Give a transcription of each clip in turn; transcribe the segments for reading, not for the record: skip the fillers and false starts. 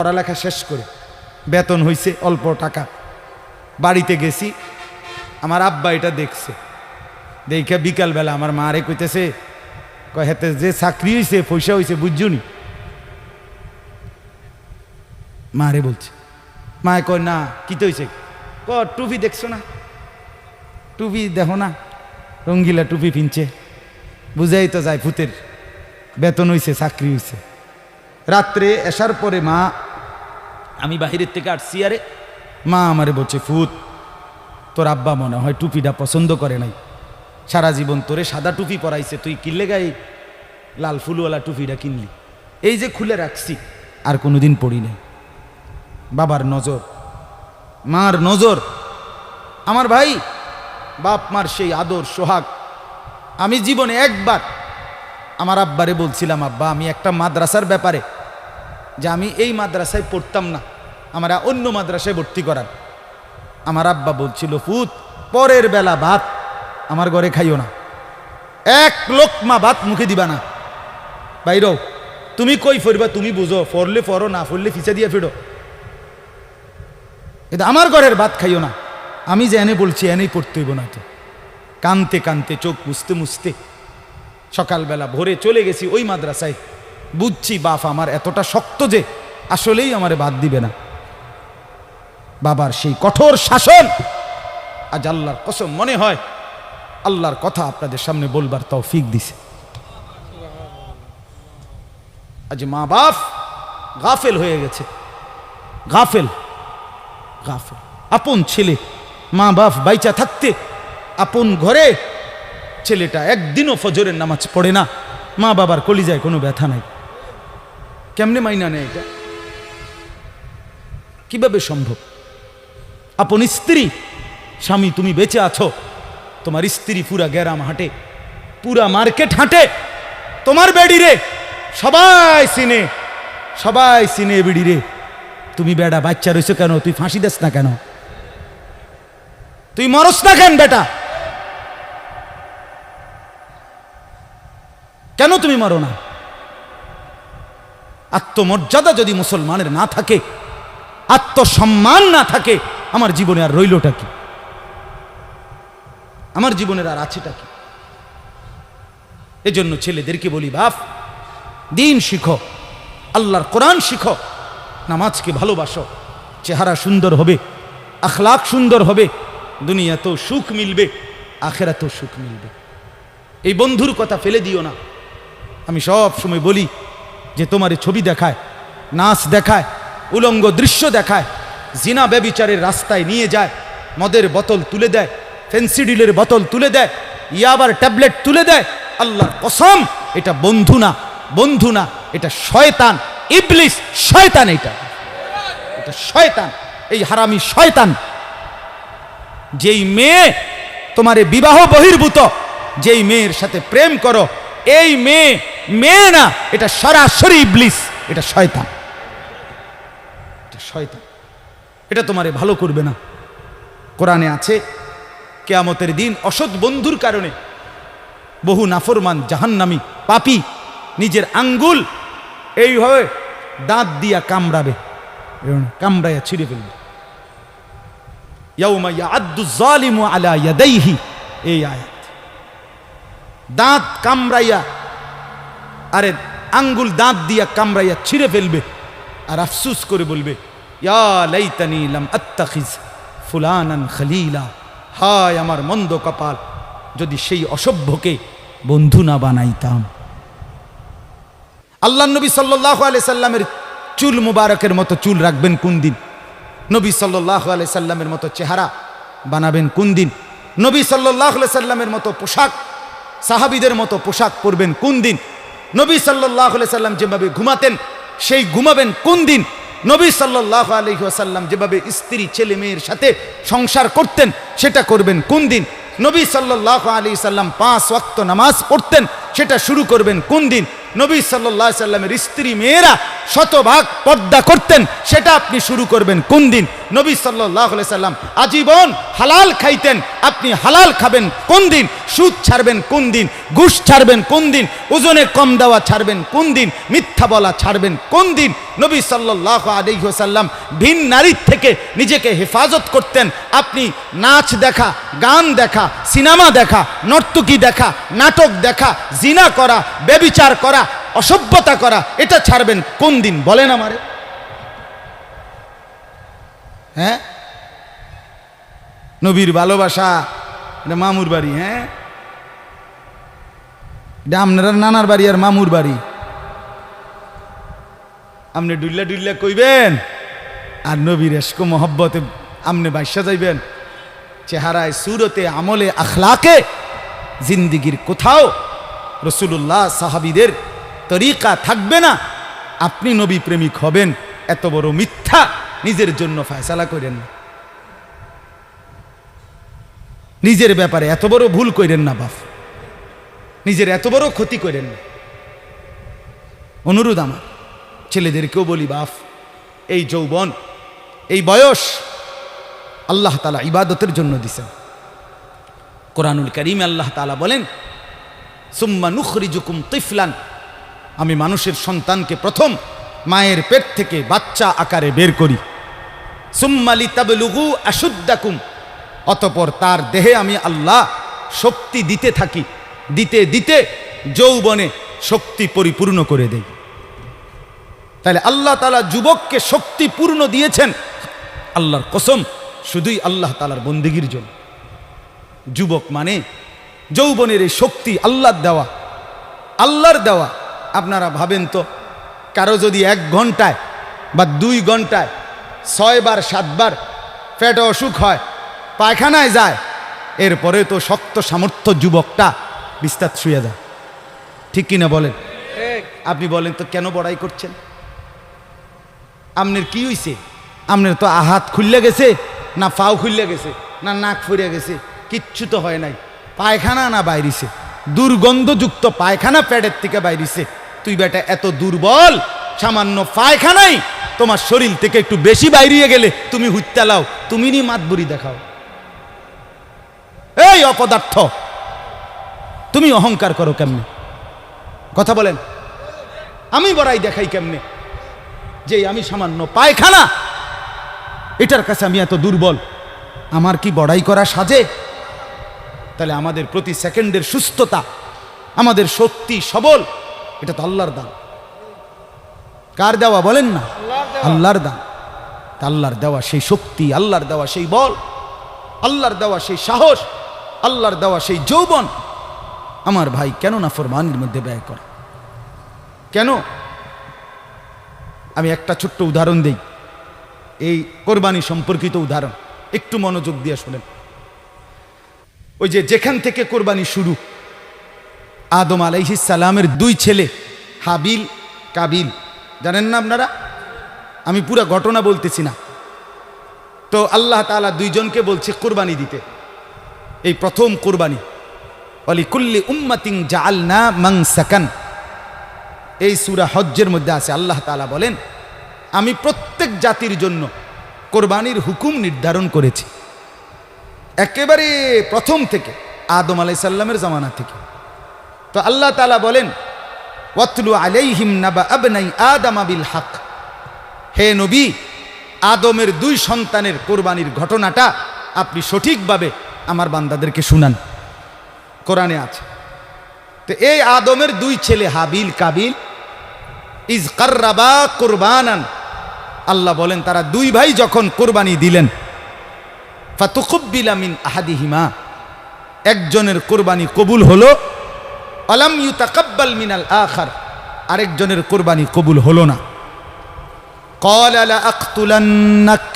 পড়ালেখা শেষ করে বেতন হইছে অল্প টাকা, বাড়িতে গেছি, আমার আব্বা এটা দেখছে, দেখে বিকালবেলা আমার মারে কইতেছে, হেতে যে চাকরি হয়েছে পয়সা হয়েছে বুঝছুনি? মারে বলছে, মায়ে কয় না, কি তো হয়েছে? টুপি দেখছো না, টুপি দেখো না, রঙ্গিলা টুপি পিনছে, বুঝাই তো যায় ভূতের বেতন হয়েছে, চাকরি হয়েছে। রাত্রে আসার পরে মা, আমি বাহিরের থেকে আসছি, আরে মা আমারে বলছে, ফুত তোর আব্বা মনে হয় টুপিটা পছন্দ করে নাই, সারা জীবন তোরে সাদা টুপি পরাইছে, তুই কিনলে গায়ে লাল ফুলওয়ালা টুপিটা কিনলি, এই যে খুলে রাখছি আর কোনোদিন পড়ি নাই। বাবার নজর, মার নজর, আমার ভাই বাপ মার সেই আদর সোহাগ। আমি জীবনে একবার আমার আব্বারে বলছিলাম, আব্বা আমি একটা মাদ্রাসার ব্যাপারে, যে আমি এই মাদ্রাসায় পড়তাম না, আমরা অন্য মাদ্রাসায় ভর্তি করার। আমার আব্বা বলছিল, ফুত পরের বেলা ভাত আমার ঘরে খাইও না, এক লোকমা ভাত মুখে দিবা না, বাইরও তুমি কই ফরবা তুমি বুঝো, ফরলে ফরো, না ফরলে ফিচা দিয়ে ফেরো, এটা আমার ঘরের ভাত খাইও না। আমি যে এনে বলছি এনেই পড়তে হইব না। তো কানতে কানতে চোখ মুছতে মুছতে সকালবেলা ভোরে চলে গেছি ওই মাদ্রাসায়। বুঝছি বাপ আমার এতটা শক্ত যে আসলেই আমারে বাদ দিবে না। বাবার সেই কঠোর শাসন আজ আল্লাহর কসম মনে হয় আল্লাহর কথা আপনাদের সামনে বলবার তৌফিক দিছে। আজ মা বাপ গাফেল হয়ে গেছে, গাফেল গাফেল। আপন ছেলে, মা বাপ বাইচা থাকতে আপন ঘরে ছেলেটা একদিনও ফজরের নামাজ পড়ে না, মা বাবার কলিজায় কোনো ব্যথা নাই। কেমনে মাইনা নেয় এটা? কিভাবে সম্ভব? আপন স্ত্রী, স্বামী তুমি বেঁচে আছো, তোমার স্ত্রী পুরা গ্যারাম হাঁটে, পুরা মার্কেট হাঁটে, তোমার বেডি রে সবাই চিনে, সবাই চিনে বেডি রে। তুমি বেড়া বাচ্চা রয়েছো কেন? তুই ফাঁসি দেস না কেন? তুই মরস না কেন বেটা? কেন তুমি মরো না? আত্মমর্যাদা যদি মুসলমানের না থাকে, আত্মসম্মান না থাকে, আমার জীবনে আর রইলটা কি? আমার জীবনের আর আছেটা কি? এজন্য ছেলেদেরকে বলি, বাপ দিন শিখো, আল্লাহর কোরআন শিখো, নামাজকে ভালোবাসো, চেহারা সুন্দর হবে, আখলাক সুন্দর হবে, দুনিয়াতেও সুখ মিলবে, আখেরাতেও সুখ মিলবে। এই বন্ধুর কথা ফেলে দিও না। আমি সব সময় বলি যে তোমার ছবি দেখায়, নাচ দেখায়, উলঙ্গ দৃশ্য দেখায়, জিনা ব্যভিচারের রাস্তায় নিয়ে যায়, মদের বোতল তুলে দেয়, ফেন্সিডিলের বোতল তুলে দেয়, ইয়াবার ট্যাবলেট তুলে দেয়, আল্লাহর কসম এটা বন্ধু না, বন্ধু না, এটা শয়তান, ইবলিস, শয়তান, এটা শয়তান, এই হারামি শয়তান। যেই মেয়ে তোমারে বিবাহ বহির্ভূত, যেই মেয়ের সাথে প্রেম করো, এই মেয়ে মেয়ে না, এটা সরাসরি ইবলিস, এটা শয়তান, এটা শয়তান, এটা তোমারে ভালো করবে না। কোরআনে আছে কিয়ামতের দিন অসৎ বন্ধুর কারণে বহু নাফরমান জাহান্নামী পাপী নিজের আঙ্গুল এইভাবে দাঁত দিয়া কামড়াবে, কামড়াইয়া ছিঁড়ে ফেলবে। ইয়াউমা ইয়াআদ্দু যালিমু আলা ইয়াদাইহি, এই আয়াত। দাঁত কামড়াইয়া, আরে আঙ্গুল দাঁত দিয়া কামড়াইয়া ছিঁড়ে ফেলবে, আর আফসুস করে বলবে, ইয়া লাইতানি লাম আত্তাখিজ ফুলানান খলিলা, হায় আমার মন্দ কপাল, যদি সেই অসভ্যকে বন্ধু না বানাইতাম। আল্লাহর নবী সাল্লাল্লাহু আলাইহি সাল্লামের চুল মুবারকের মতো চুল রাখবেন কোন দিন? নবী সাল্লাল্লাহু আলাইহি সাল্লামের মতো চেহারা বানাবেন কোন দিন? নবী সাল্লাল্লাহু আলাইহি সাল্লামের মতো পোশাক, সাহাবীদের মতো পোশাক পরবেন কোন দিন? নবী সাল্লাল্লাহু আলাইহি সাল্লাম যেভাবে ঘুমাতেন সেই ঘুমাবেন কোন দিন? নবী সাল্লাল্লাহু আলাইহি ওয়াসাল্লাম যেভাবে স্ত্রী ছেলে মেয়ের সাথে সংসার করতেন সেটা করবেন কোন দিন? নবী সাল্লাল্লাহু আলাইহি সাল্লাম 5 ওয়াক্ত নামাজ পড়তেন, সেটা শুরু করবেন কোন দিন? নবী সাল্লাল্লাহু আলাইহি সাল্লামের স্ত্রী মেয়েরা শতভাগ পর্দা করতেন, সেটা আপনি শুরু করবেন কোন দিন? নবী সাল্লাল্লাহু আলাইহি সাল্লাম আজীবন হালাল খাইতেন, আপনি হালাল খাবেন কোন দিন? সুদ ছাড়বেন কোন দিন? ঘুষ ছাড়বেন কোন দিন? ওজনে কম দেওয়া ছাড়বেন কোন দিন? মিথ্যা বলা ছাড়বেন কোন দিন? নবী সাল্লাল্লাহু আলাইহি ওয়াসাল্লাম ভিন নারীর থেকে নিজেকে হেফাজত করতেন। আপনি নাচ দেখা, গান দেখা, সিনেমা দেখা, নর্তকী দেখা, নাটক দেখা, জিনা করা, ব্যভিচার করা, অসভ্যতা করা, এটা ছাড়বেন কোন দিন? বলেন আমারে। হ্যাঁ, নবীর ভালোবাসা এটা মামুর বাড়ি। হ্যাঁ, এটা আপনার নানার বাড়ি আর মামুর বাড়ি। আপনি ডুল্লা ডুল্লা কইবেন আর নবীর এশক মহব্বতে আপনি বাইসা যাইবেন। চেহারায়, সুরতে, আমলে, আখলাকে জিন্দিগির কোথাও রসুল্লাহ সাহাবীদের তরিকা থাকবে না। আপনি নবী প্রেমিক হবেন, এত বড় মিথ্যা নিজের জন্য ফয়সালা করেন না। নিজের ব্যাপারে এত বড় ভুল করেন না বাপ, নিজের এত বড় ক্ষতি করেন না। অনুরোধ আমার, ছেলেদেরকেও বলি বাপ, এই যৌবন, এই বয়স আল্লাহ তাআলা ইবাদতের জন্য দিছেন। কোরআনুল কারীমে আল্লাহ তাআলা বলেন, সুম্মা নুখরিজুকুম তিফলান, আমি মানুষের সন্তানকে প্রথম মায়ের পেট থেকে বাচ্চা আকারে বের করি। সুম্মা লিতাবলুগু আশুদ্দাকুম, অতঃপর তার দেহে আমি আল্লাহ শক্তি দিতে থাকি, দিতে দিতে যৌবনে শক্তি পরিপূর্ণ করে দেই। তাহলে আল্লাহ তাআলা যুবককে শক্তি পূর্ণ দিয়েছেন, আল্লাহর কসম, শুধুই আল্লাহ তাআলার বন্দেগীর জন্য। যুবক মানে যৌবনের এই শক্তি আল্লাহর দেওয়া, আল্লাহর দেওয়া। আপনারা ভাবেন তো, কারো যদি 1 ঘন্টায় বা 2 ঘন্টায় 6 বার 7 বার পেটে অসুখ হয়, পায়খানায় যায়, এরপরে তো শক্ত সামর্থ্য যুবকটা বিস্তার শুয়ে যায়। ঠিক কিনা বলেন? আপনি বলেন তো, কেন বড়াই করছেন? আপনার কি হইছে? আপনার তো হাত খুললে গেছে, না পাও খুললে গেছে, না নাক ফুরে গেছে, কিচ্ছু তো হয় নাই। পায়খানা না বাইরিছে, দুর্গন্ধযুক্ত পায়খানা পেটের থেকে বাইরিছে। তুই বেটা এত দুর্বল, সামান্য পায়খানাই তোমার শরীর থেকে একটু বেশি বাইরিয়ে গেলে তুমি হুইত্যা লাও, তুমি নি মাতবুরি দেখাও। এই অপদার্থ, তুমি অহংকার করো কেমনে? কথা বলেন। আমি বড়াই দেখাই কেমনে যে আমি সামান্য পায়খানা, এটার কাছে আমি এত দুর্বল? আমার কি বড়াই করা সাজে? তাহলে আমাদের প্রতি সেকেন্ডের সুস্থতা, আমাদের শক্তি, সবল, এটা তো আল্লাহর দান। কার দেওয়া বলেন না? আল্লাহর দান। আল্লাহর দেওয়া সেই শক্তি, আল্লাহর দেওয়া সেই বল, আল্লাহর দেওয়া সেই সাহস, আল্লাহর দেওয়া সেই যৌবন, আমার ভাই কেন না ফরমানের মধ্যে ব্যয় করা? কেন? আমি একটা ছোট্ট উদাহরণ দেই, এই কোরবানি সম্পর্কিত উদাহরণ, একটু মনোযোগ দিয়ে শোনেন। ওই যে যেখান থেকে কোরবানি শুরু, আদম আলাইহিস সালামের 2 ছেলে হাবিল কাবিল, জানেন না আপনারা? আমি পুরো ঘটনা বলতেছি না। তো আল্লাহ তাআলা 2 জনকে বলছে কোরবানি দিতে, এই প্রথম কোরবানি। ওয়ালিকুল্লি উম্মাতিন জাআলনা মানসাকান, এই সূরা হজ্জের মধ্যে আছে। আল্লাহ তাআলা বলেন, আমি প্রত্যেক জাতির জন্য কোরবানির হুকুম নির্ধারণ করেছি, একেবারে প্রথম থেকে, আদম আলাইহিস সালামের জামানা থেকে। তো আল্লাহ তাআলা বলেন, ওয়াতলু আলাইহিম নাবা আবনাই আদম বিল হক, হে নবী, আদমের 2 সন্তানের কোরবানির ঘটনাটা আপনি সঠিকভাবে আমার বান্দাদেরকে শুনান। কোরআনে আছে। তো এই আদমের 2 ছেলে হাবিল কাবিল, ইজ কাররাবা কুরবানান, আল্লাহ বলেন তারা 2 ভাই যখন কোরবানি দিলেন, ফাতুকুব্বিলা মিন আহাদিহিমা, একজনের কোরবানি কবুল হলো, আলাম ইউতাকাব্বাল মিনাল আখার, আরেকজনের কোরবানি কবুল হলো না। ক্বালা লা আকতুলান্নাক,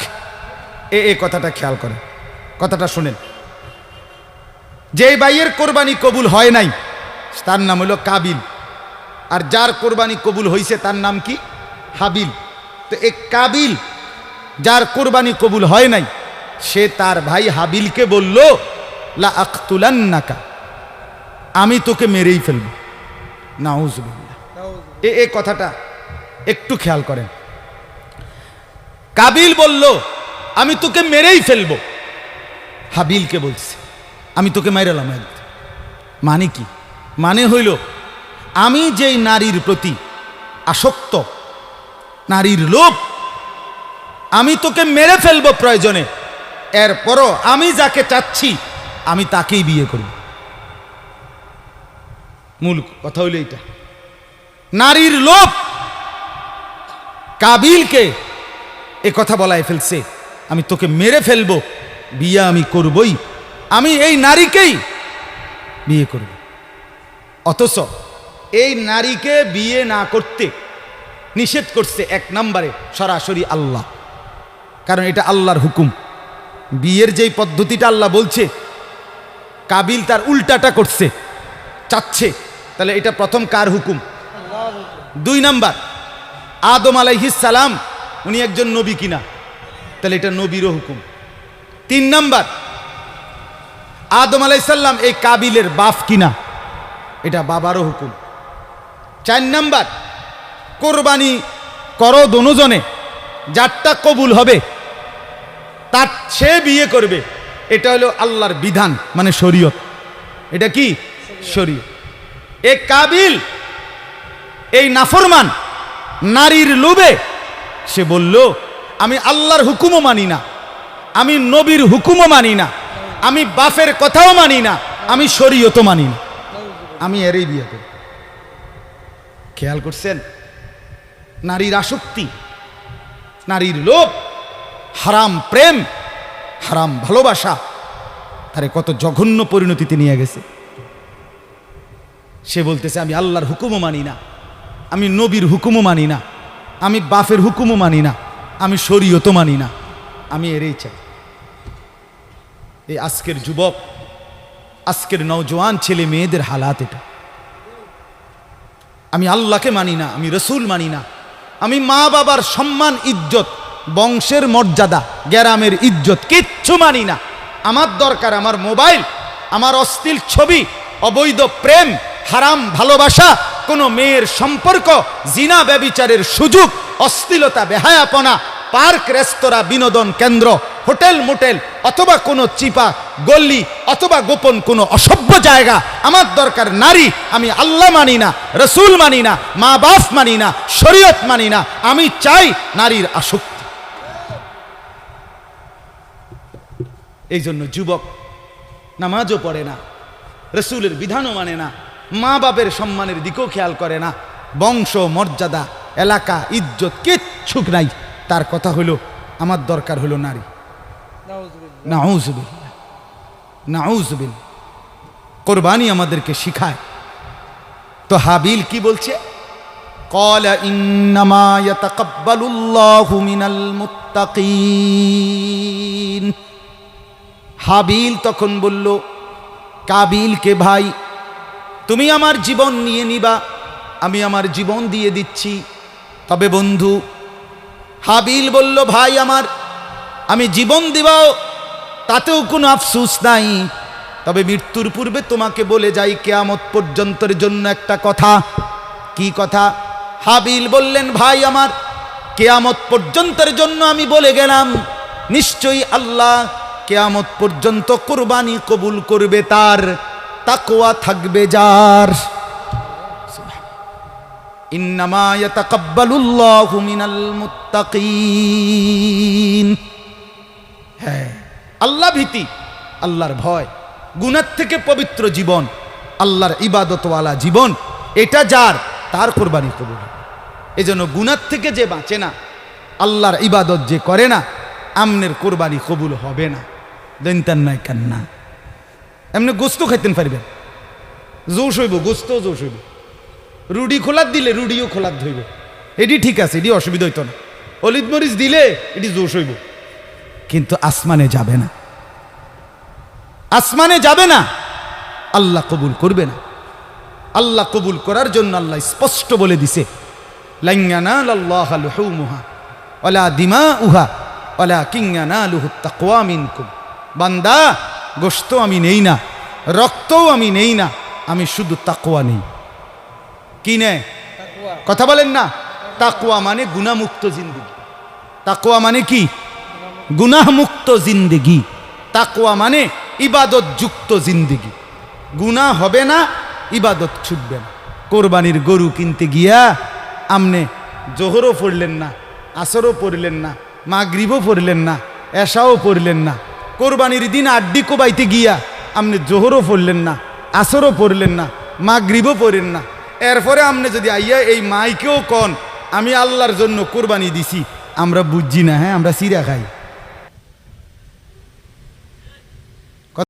এই কথাটা খেয়াল করেন, কথাটা শুনেন। যে ভাইয়ের কোরবানি কবুল হয় নাই তার নাম হলো কাবিল, আর যার কোরবানি কবুল হয়েছে তার নাম কি? হাবিল। তো এই কাবিল, যার কোরবানি কবুল হয় নাই, সে তার ভাই হাবিলকে বলল, লা আকতুলান্নাকা, আমি তোকে মেরেই ফেলব। নাউজুবিল্লাহ। এই কথাটা একটু খেয়াল করেন। কাবিল বলল আমি তোকে মেরেই ফেলবো। হাবিলকে বলছে আমি তোকে মাইরালাম। মানে কি? মানে হইল আমি যেই নারীর প্রতি আসক্ত, নারীর লোভ, আমি তোকে মেরে ফেলবো প্রয়োজনে, এরপরও আমি যাকে চাচ্ছি আমি তাকেই বিয়ে করব। মূল কথা হইল এইটা। নারীর লোভ কাবিলকে এ কথা বলায় ফেলছে, আমি তোকে মেরে ফেলবো, বিয়ে আমি করবই, আমি এই নারীকেই বিয়ে করব। অথচ এই নারীকে বিয়ে না করতে নিষেধ করছে এক নম্বরে সরাসরি আল্লাহ, কারণ এটা আল্লাহর হুকুম। বিয়ের যেই পদ্ধতিটা আল্লাহ বলছে, কাবিল তার উল্টাটা করছে, চাচ্ছে, তাহলে এটা প্রথম কার হুকুম? দুই নাম্বার, আদম আলাইহিস সালাম উনি একজন নবী কিনা, তাহলে এটা নবীরও হুকুম। তিন নাম্বার, আদম আলাইহিস সালাম এই কাবিলের বাপ কিনা, এটা বাবারও হুকুম। চার নাম্বার, কোরবানি করো দোনোজনে, যারটা কবুল হবে তার সে বিয়ে করবে, এটা হলো আল্লাহর বিধান, মানে শরীয়ত। এটা কি? শরীয়ত। এই কাবিল এই নাফরমান নারীর লোভে সে বলল আমি আল্লাহর হুকুমও মানি না, আমি নবীর হুকুমও মানি না, আমি বাপের কথাও মানি না, আমি শরীয়তও মানি না, আমি এরই বিয়ে করি। খেয়াল করছেন? নারীর আসক্তি, নারীর লোভ, হারাম প্রেম, হারাম ভালোবাসা তারে কত জঘন্য পরিণতিতে নিয়ে গেছে। সে বলতেছে আমি আল্লাহর হুকুমও মানি না, আমি নবীর হুকুমও মানি না, আমি বাপের হুকুমও মানি না, আমি শরীয়তও মানি না, আমি এরই চাই। এই আজকের যুবক, আজকের নওজোয়ান ছেলে মেয়েদের হালাত এটা। আমি আল্লাহকে মানি না, আমি রসুল মানি না, আমি মা বাবার সম্মান ইজ্জত, বংশের মর্যাদা, গ্রামের ইজ্জত কিচ্ছু মানি না। আমার দরকার আমার মোবাইল, আমার অশ্লীল ছবি, অবৈধ প্রেম, হারাম ভালোবাসা, কোনো মেয়ের সম্পর্ক, জিনা ব্যভিচারের সুযোগ, অশ্লীলতা, বেহায়াপনা, পার্ক, রেস্তোরাঁ, বিনোদন কেন্দ্র, হোটেল মোটেল, অথবা কোনো চিপা গল্লি, অথবা গোপন কোনো অসভ্য জায়গা। আমার দরকার নারী। আমি আল্লাহ মানি না, রসুল মানি না, মা বাপ মানি না, শরীয়ত মানি না, আমি চাই নারীর আসক্তি। এই জন্য যুবক নামাজও পড়ে না, রসুলের বিধানও মানে না, মা বাপের সম্মানের দিকেও খেয়াল করে না, বংশ মর্যাদা, এলাকা, ইজ্জত কিচ্ছু নাই। তার কথা হলো আমার দরকার হলো নারী। নাউজুবিল্লাহ, নাউজুবিল্লাহ। কোরবানি আমাদেরকে শিখায়। তো হাবিল কি বলছে? ক্বালা ইন্নামা ইয়াতাকাব্বালুল্লাহু মিনাল মুত্তাকিন। হাবিল তখন বলল কাবিলকে, ভাই তুমি আমার জীবন নিয়ে নিবা, আমি আমার জীবন দিয়ে দিচ্ছি। তবে বন্ধু, হাবিল বলল ভাই আমার, আমি জীবন দিবাও তাতেও কোনো আফসোস নাই, তবে মৃত্যুর পূর্বে তোমাকে বলে যাই কিয়ামত পর্যন্তের জন্য একটা কথা। কি কথা? হাবিল বললেন ভাই আমার, কিয়ামত পর্যন্তের জন্য আমি বলে গেলাম, নিশ্চয়ই আল্লাহ কিয়ামত পর্যন্ত কুরবানি কবুল করবে তার, তাকওয়া থাকবে যার। ইন্নামা ইয়াতাকাব্বালুল্লাহু মিনাল মুত্তাকিন। হ্যাঁ, আল্লাহ ভীতি, আল্লাহর ভয়, গুনাহ থেকে পবিত্র জীবন, আল্লাহর ইবাদতওয়ালা জীবন, এটা যার, তার কোরবানি কবুল। এজন্য গুনাহ থেকে যে বাঁচে না, আল্লাহর ইবাদত যে করে না, আমনের কোরবানি কবুল হবে না। দেনতেন নাই কান্না, এমনি গোস্ত খাইতেন পারবেন, জোশ হইব, গোস্ত জোশ হইব। রুডি খোলার দিলে রুডিও খোলার ধইব, এটি ঠিক আছে, এটি অসুবিধা হইতো না। অলিদ মরিচ দিলে এটি জোশ হইব, কিন্তু আসমানে যাবে না, আসমানে যাবে না, আল্লাহ কবুল করবে না। আল্লাহ কবুল করার জন্য আল্লাহ স্পষ্ট বলে দিছে, লান ইয়ানালাল্লাহা লুহুমুহা ওয়ালা দিমাউহা ওয়ালাকিন ইয়ানালুহুত তাকওয়া মিনকুম। বান্দা, গোশত আমি নেই না, রক্তও আমি নেই না, আমি শুধু তাকওয়া নেই। কি নেয়? কথা বলেন না, তাকওয়া মানে গুনাহমুক্ত জিন্দেগি। তাকওয়া মানে কি? গুনাহমুক্ত জিন্দেগি। তাকওয়া মানে ইবাদত যুক্ত জিন্দেগি। গুনাহ হবে না, ইবাদত ছুটবে না। কোরবানির গরু কিনতে গিয়া আমনে জোহরও পড়লেন না, আসরও পড়লেন না, মাগরিবও পড়লেন না, এশাও পড়লেন না। কোরবানির দিন আড্ডি কোবাইতে গিয়া আপনি জোহরও পড়লেন না, আসরও পড়লেন না, মাগরিবও পড়েন না। এরপরে আপনি যদি আইয়া এই মাইকেও কন আমি আল্লাহর জন্য কোরবানি দিছি, আমরা বুঝছি না, হ্যাঁ আমরা সিরা খাই।